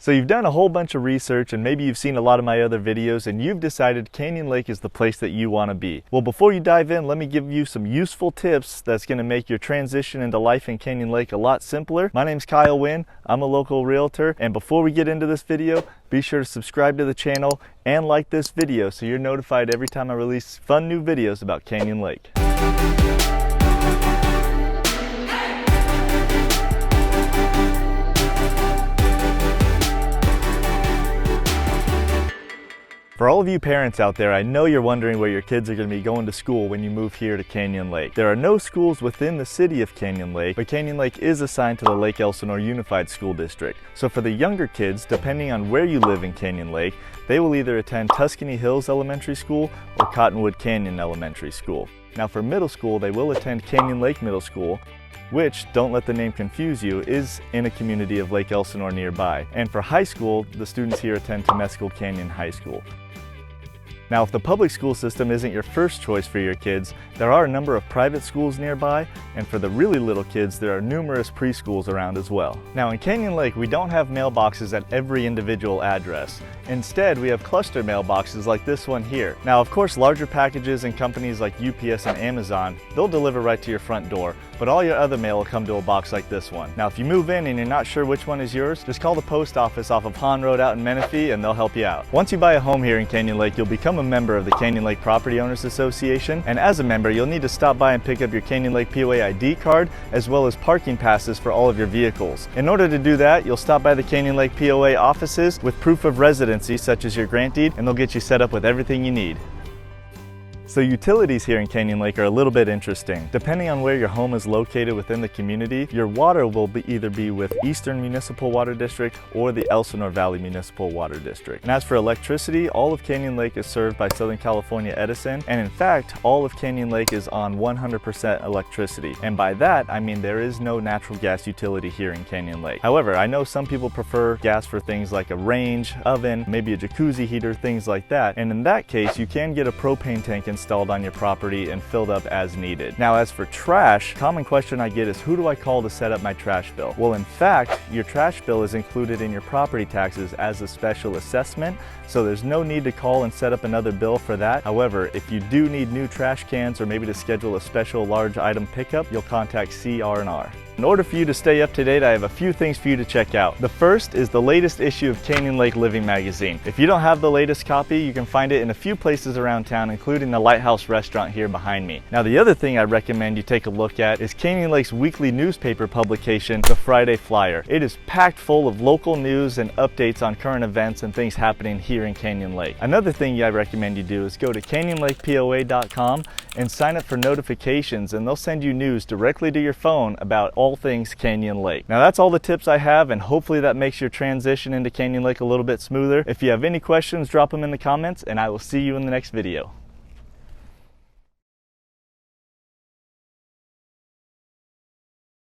So you've done a whole bunch of research and maybe you've seen a lot of my other videos and you've decided Canyon Lake is the place that you want to be. Well, before you dive in, let me give you some useful tips that's going to make your transition into life in Canyon Lake a lot simpler. My name's Kyle Winn. I'm a local realtor, and before we get into this video, be sure to subscribe to the channel and like this video so you're notified every time I release fun new videos about Canyon Lake. For all of you parents out there, I know you're wondering where your kids are going to be going to school when you move here to Canyon Lake. There are no schools within the city of Canyon Lake, but Canyon Lake is assigned to the Lake Elsinore Unified School District. So for the younger kids, depending on where you live in Canyon Lake, they will either attend Tuscany Hills Elementary School or Cottonwood Canyon Elementary School. Now for middle school, they will attend Canyon Lake Middle School, which, don't let the name confuse you, is in a community of Lake Elsinore nearby. And for high school, the students here attend Temescal Canyon High School. Now, if the public school system isn't your first choice for your kids, there are a number of private schools nearby, and for the really little kids, there are numerous preschools around as well. Now, in Canyon Lake, we don't have mailboxes at every individual address. Instead, we have cluster mailboxes like this one here. Now, of course, larger packages and companies like UPS and Amazon, they'll deliver right to your front door, but all your other mail will come to a box like this one. Now, if you move in and you're not sure which one is yours, just call the post office off of Hahn Road out in Menifee and they'll help you out. Once you buy a home here in Canyon Lake, you'll become a member of the Canyon Lake Property Owners Association, and as a member, you'll need to stop by and pick up your Canyon Lake POA ID card, as well as parking passes for all of your vehicles. In order to do that, you'll stop by the Canyon Lake POA offices with proof of residency, such as your grant deed, and they'll get you set up with everything you need. So utilities here in Canyon Lake are a little bit interesting. Depending on where your home is located within the community, your water will either be with Eastern Municipal Water District or the Elsinore Valley Municipal Water District. And as for electricity, all of Canyon Lake is served by Southern California Edison, and in fact, all of Canyon Lake is on 100% electricity. And by that, I mean there is no natural gas utility here in Canyon Lake. However, I know some people prefer gas for things like a range, oven, maybe a jacuzzi heater, things like that. And in that case, you can get a propane tank installed on your property and filled up as needed. Now, as for trash, common question I get is, who do I call to set up my trash bill? Well, in fact, your trash bill is included in your property taxes as a special assessment, so there's no need to call and set up another bill for that. However, if you do need new trash cans or maybe to schedule a special large item pickup, you'll contact CR&R. In order for you to stay up to date, I have a few things for you to check out. The first is the latest issue of Canyon Lake Living magazine. If you don't have the latest copy, you can find it in a few places around town, including the Lighthouse restaurant here behind me. Now, the other thing I recommend you take a look at is Canyon Lake's weekly newspaper publication, The Friday Flyer. It is packed full of local news and updates on current events and things happening here in Canyon Lake. Another thing I recommend you do is go to canyonlakepoa.com and sign up for notifications, and they'll send you news directly to your phone about all things Canyon Lake. Now, that's all the tips I have, and hopefully that makes your transition into Canyon Lake a little bit smoother. If you have any questions, drop them in the comments, and I will see you in the next video.